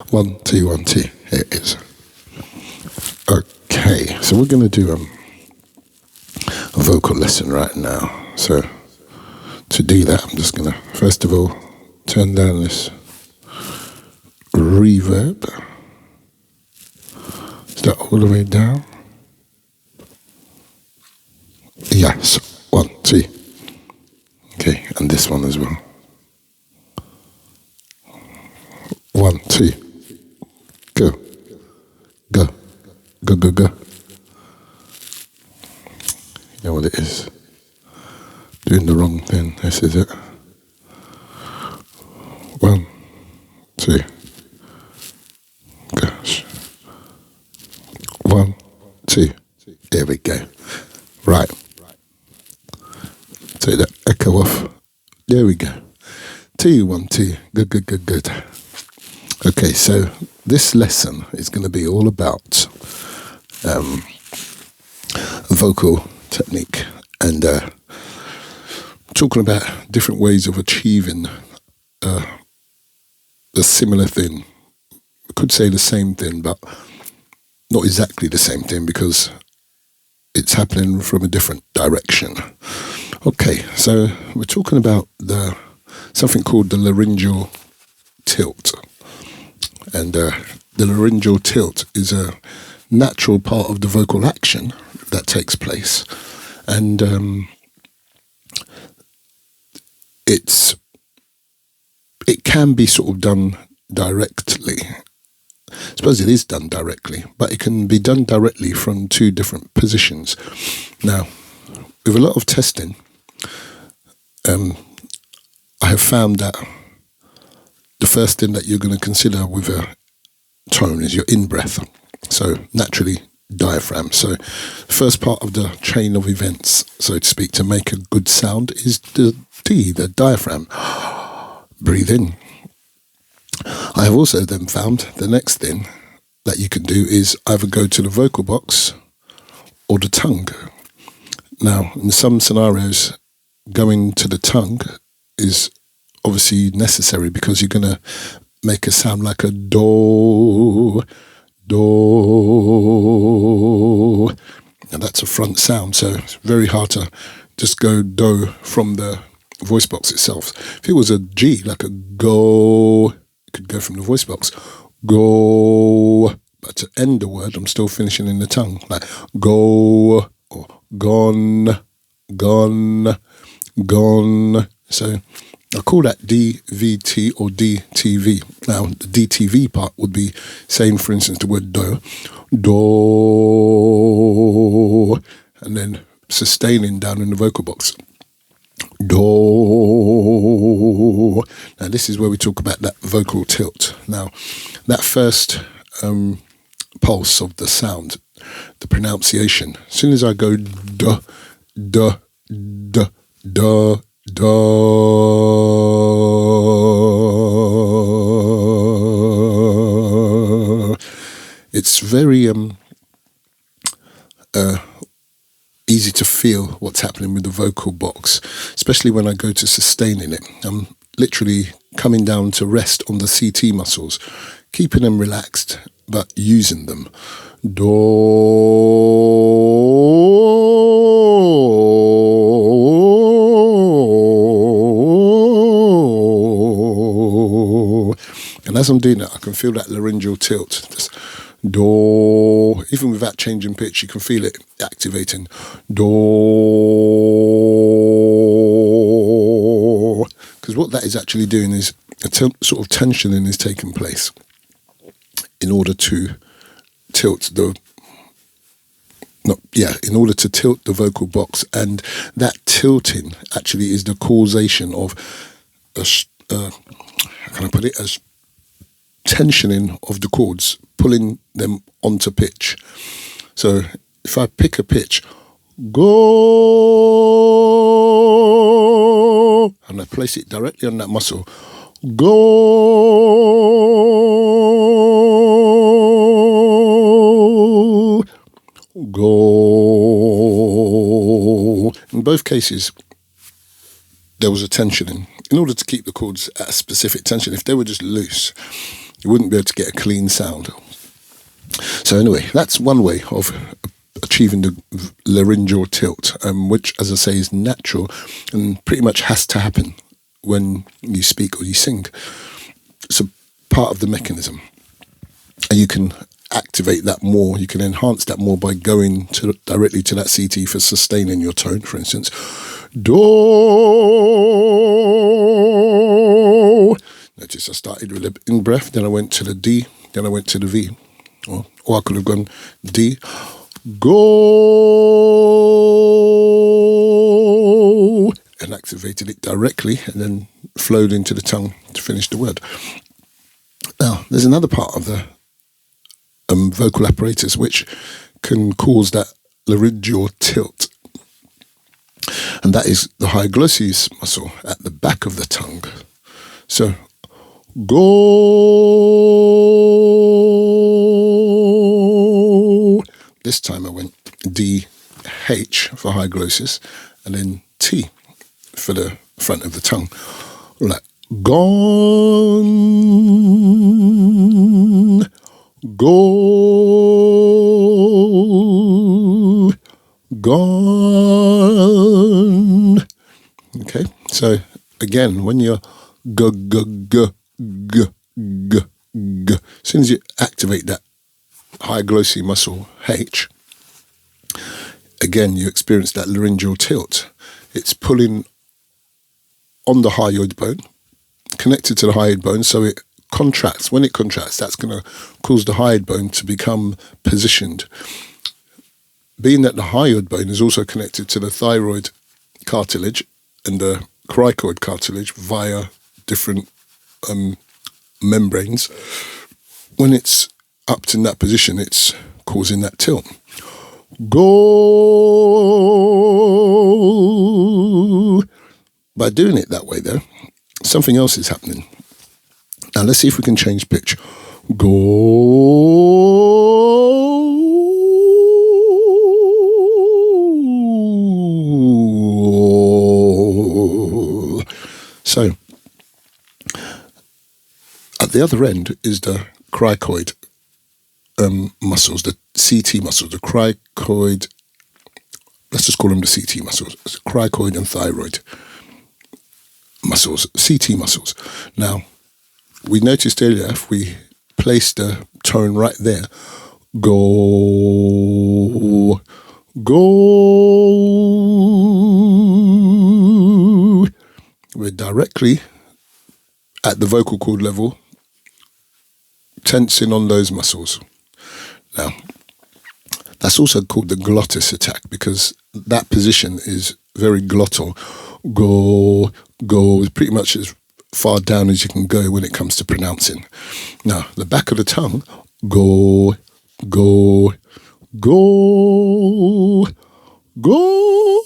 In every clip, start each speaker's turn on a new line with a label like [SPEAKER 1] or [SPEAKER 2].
[SPEAKER 1] 1, 2, 1, 2. Here it is. Okay, so we're going to do a vocal lesson right now. So to do that, I'm just going to, first of all, turn down this reverb. Is that all the way down? Yes, 1, 2. Okay, and this one as well. 1, 2. Go. Go. Go, go, go. You know what it is? Doing the wrong thing. This is it. 1, 2. Gosh. 1, 2. There we go. Right. Take that echo off. There we go. 2, 1, 2. Good, good, good, good. Okay, so this lesson is going to be all about vocal technique and talking about different ways of achieving a similar thing. I could say the same thing, but not exactly the same thing because it's happening from a different direction. Okay, so we're talking about something called the laryngeal tilt. And the laryngeal tilt is a natural part of the vocal action that takes place. And it can be sort of done directly. I suppose it is done directly, but it can be done directly from two different positions. Now, with a lot of testing, I have found that the first thing that you're going to consider with a tone is your in-breath. So naturally, diaphragm. So the first part of the chain of events, so to speak, to make a good sound is the diaphragm. Breathe in. I have also then found the next thing that you can do is either go to the vocal box or the tongue. Now, in some scenarios, going to the tongue is obviously necessary because you're going to make a sound like a do, do, and that's a front sound, so it's very hard to just go do from the voice box itself. If it was a G, like a go, you could go from the voice box, go, but to end the word, I'm still finishing in the tongue, like go, or gone, gone, gone. So I call that DVT or DTV. Now, the DTV part would be saying, for instance, the word do, do, and then sustaining down in the vocal box. Do. Now, this is where we talk about that vocal tilt. Now, that first pulse of the sound, the pronunciation, as soon as I go duh, duh, duh, duh, duh, it's very easy to feel what's happening with the vocal box, especially when I go to sustaining it. I'm literally coming down to rest on the CT muscles, keeping them relaxed, but using them. Do. And as I'm doing that, I can feel that laryngeal tilt. Just do. Even without changing pitch, you can feel it activating. Do. Because what that is actually doing is a sort of tensioning is taking place in order to tilt in order to tilt the vocal box, and that tilting actually is the causation of how can I put it, as tensioning of the chords, pulling them onto pitch. So if I pick a pitch, go, and I place it directly on that muscle, go, go. In both cases, there was a tensioning in order to keep the chords at a specific tension. If they were just loose, You wouldn't be able to get a clean sound. So anyway, that's one way of achieving the laryngeal tilt, which, as I say, is natural and pretty much has to happen when you speak or you sing. It's a part of the mechanism. And you can activate that more, you can enhance that more by going directly to that CT for sustaining your tone, for instance. Do. Notice I started with the in-breath, then I went to the D, then I went to the V. Or I could have gone D, go, and activated it directly and then flowed into the tongue to finish the word. Now, there's another part of the vocal apparatus which can cause that laryngeal tilt, and that is the hyglossus muscle at the back of the tongue. So, go. This time I went DH for hyglossus, and then T for the front of the tongue. Like, gone, go, gone. Okay, so again, when you're g, g, g, g, g, g, as soon as you activate that hyglossus muscle, H, again, you experience that laryngeal tilt. It's pulling on the hyoid bone, connected to the hyoid bone, so it contracts. When it contracts, that's going to cause the hyoid bone to become positioned. Being that the hyoid bone is also connected to the thyroid cartilage and the cricoid cartilage via different membranes, when it's up in that position, it's causing that tilt. Go. By doing it that way, though, something else is happening. Now, let's see if we can change pitch. Go. So, at the other end is the cricoid muscles, the CT muscles, the cricoid, let's just call them the CT muscles, it's cricoid and thyroid muscles, CT muscles. Now, we noticed earlier, if we place the tone right there, go, go, we're directly at the vocal cord level, tensing on those muscles. Now, that's also called the glottis attack, because that position is very glottal. Go, go, is pretty much as far down as you can go when it comes to pronouncing. Now, the back of the tongue, go, go, go, go,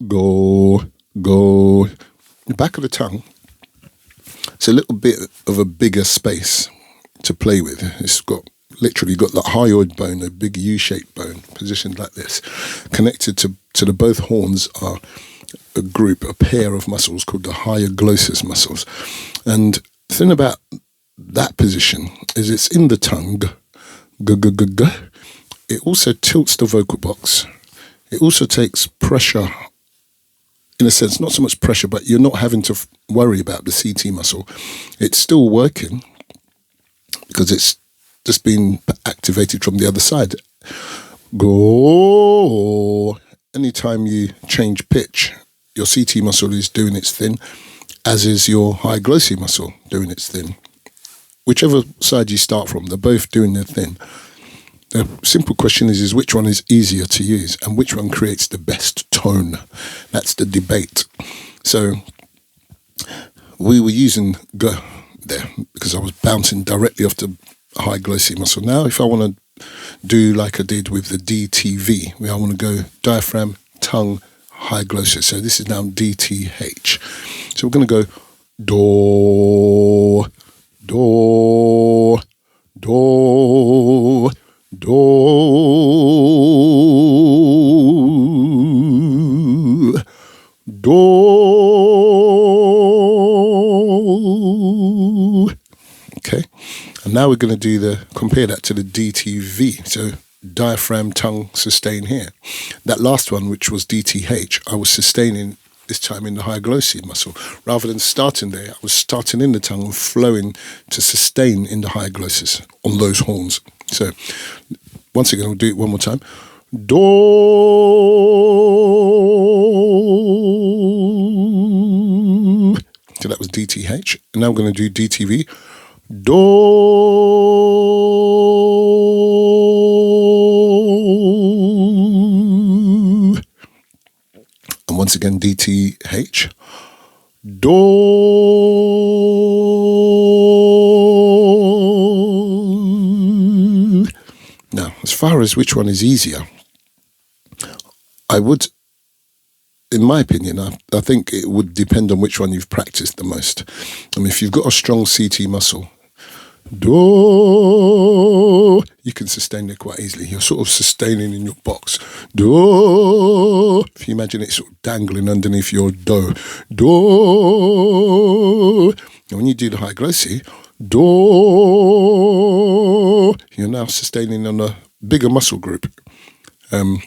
[SPEAKER 1] go, go. The back of the tongue, it's a little bit of a bigger space to play with. It's literally got that hyoid bone, a big U-shaped bone, positioned like this. Connected to the both horns are a pair of muscles called the hyglossus muscles. And the thing about that position is it's in the tongue, g, g, g, g. It also tilts the vocal box. It also takes pressure, in a sense, not so much pressure, but you're not having to worry about the CT muscle. It's still working because it's just been activated from the other side. Go. Anytime you change pitch, your CT muscle is doing its thing, as is your hyglossus muscle doing its thing. Whichever side you start from, they're both doing their thing. The simple question is which one is easier to use and which one creates the best tone? That's the debate. So we were using G there because I was bouncing directly off the hyglossus muscle. Now, if I want to do like I did with the DTV, where I want to go diaphragm, tongue, hyglossus. So this is now DTH. So we're going to go do, do, do, do, do, Okay, and now we're going to compare that to the DTV. So diaphragm, tongue, sustain here. That last one, which was DTH, I was sustaining this time in the hypoglossal muscle. Rather than starting there, I was starting in the tongue and flowing to sustain in the hypoglossal on those horns. So once again, we'll do it one more time. Do. So that was DTH. And now I'm going to do DTV. Do. And once again, DTH. Do. Now, as far as which one is easier, I would, in my opinion, I think it would depend on which one you've practiced the most. I mean, if you've got a strong CT muscle, do, you can sustain it quite easily. You're sort of sustaining in your box. Do, if you imagine it sort of dangling underneath your do. Do, and when you do the hypoglossal, do, you're now sustaining on a bigger muscle group. And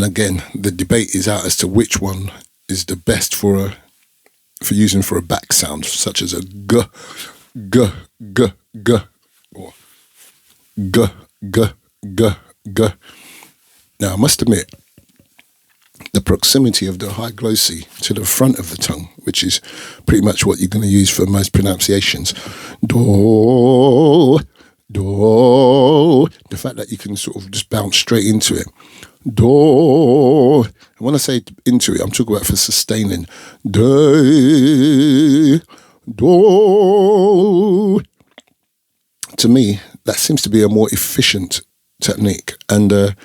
[SPEAKER 1] again, the debate is out as to which one is the best for using for a back sound, such as a g, g, g, g, or g, g, g, g. Now, I must admit, the proximity of the hypoglossal to the front of the tongue, which is pretty much what you're going to use for most pronunciations, do, do, the fact that you can sort of just bounce straight into it. Do. And when I say into it, I'm talking about for sustaining. Do. Do. To me, that seems to be a more efficient technique. And I'm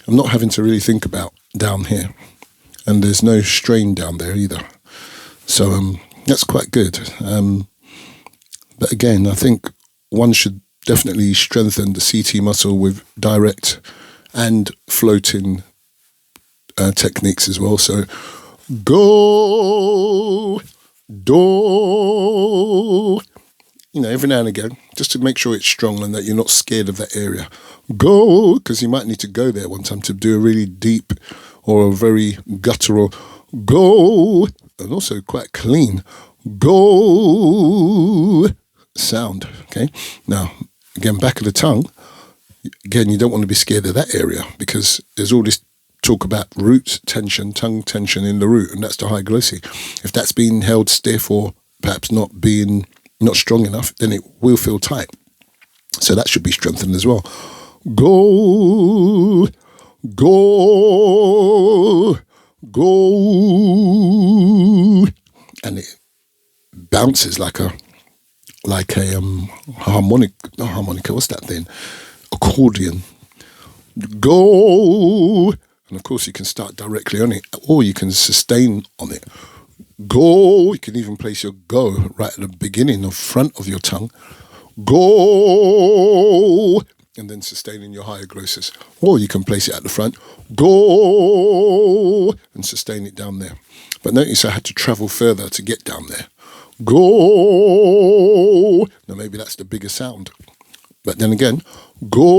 [SPEAKER 1] not having to really think about down here. And there's no strain down there either. So that's quite good. But again, I think one should definitely strengthen the CT muscle with direct and floating techniques as well. So go, do, every now and again, just to make sure it's strong and that you're not scared of that area. Go, because you might need to go there one time to do a really deep or a very guttural go, and also quite clean go sound. Okay, now again, back of the tongue. Again, you don't want to be scared of that area because there's all this talk about root tension, tongue tension in the root, and that's the hypoglossal. If that's being held stiff or perhaps not strong enough, then it will feel tight. So that should be strengthened as well. Go, go, go, and it bounces like a harmonica. What's that thing? Accordion. Go, and of course you can start directly on it, or you can sustain on it. Go. You can even place your go right at the beginning of front of your tongue. Go, and then sustain in your hypoglossal, or you can place it at the front. Go, and sustain it down there. But notice I had to travel further to get down there. Go. Now maybe that's the bigger sound. But then again, go.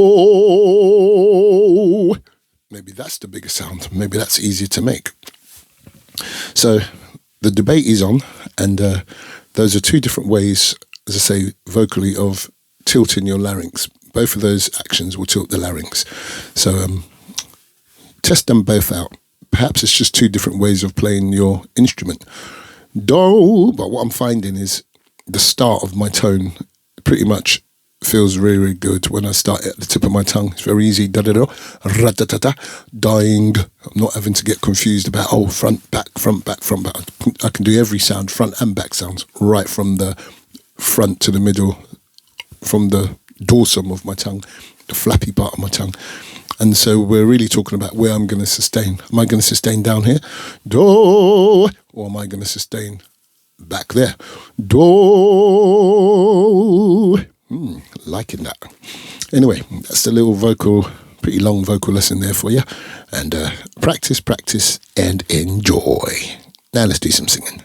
[SPEAKER 1] Maybe that's the bigger sound. Maybe that's easier to make. So the debate is on, and those are two different ways, as I say, vocally, of tilting your larynx. Both of those actions will tilt the larynx. So test them both out. Perhaps it's just two different ways of playing your instrument. Do, but what I'm finding is the start of my tone pretty much feels really, really good when I start at the tip of my tongue. It's very easy. Da-da-da, ra-da-da-da, dying. I'm not having to get confused about, front, back, front, back, front, back. I can do every sound, front and back sounds, right from the front to the middle, from the dorsum of my tongue, the flappy part of my tongue. And so we're really talking about where I'm going to sustain. Am I going to sustain down here? Do. Or am I going to sustain back there? Do. Liking that. Anyway, that's the little pretty long vocal lesson there for you. And practice, and enjoy. Now let's do some singing.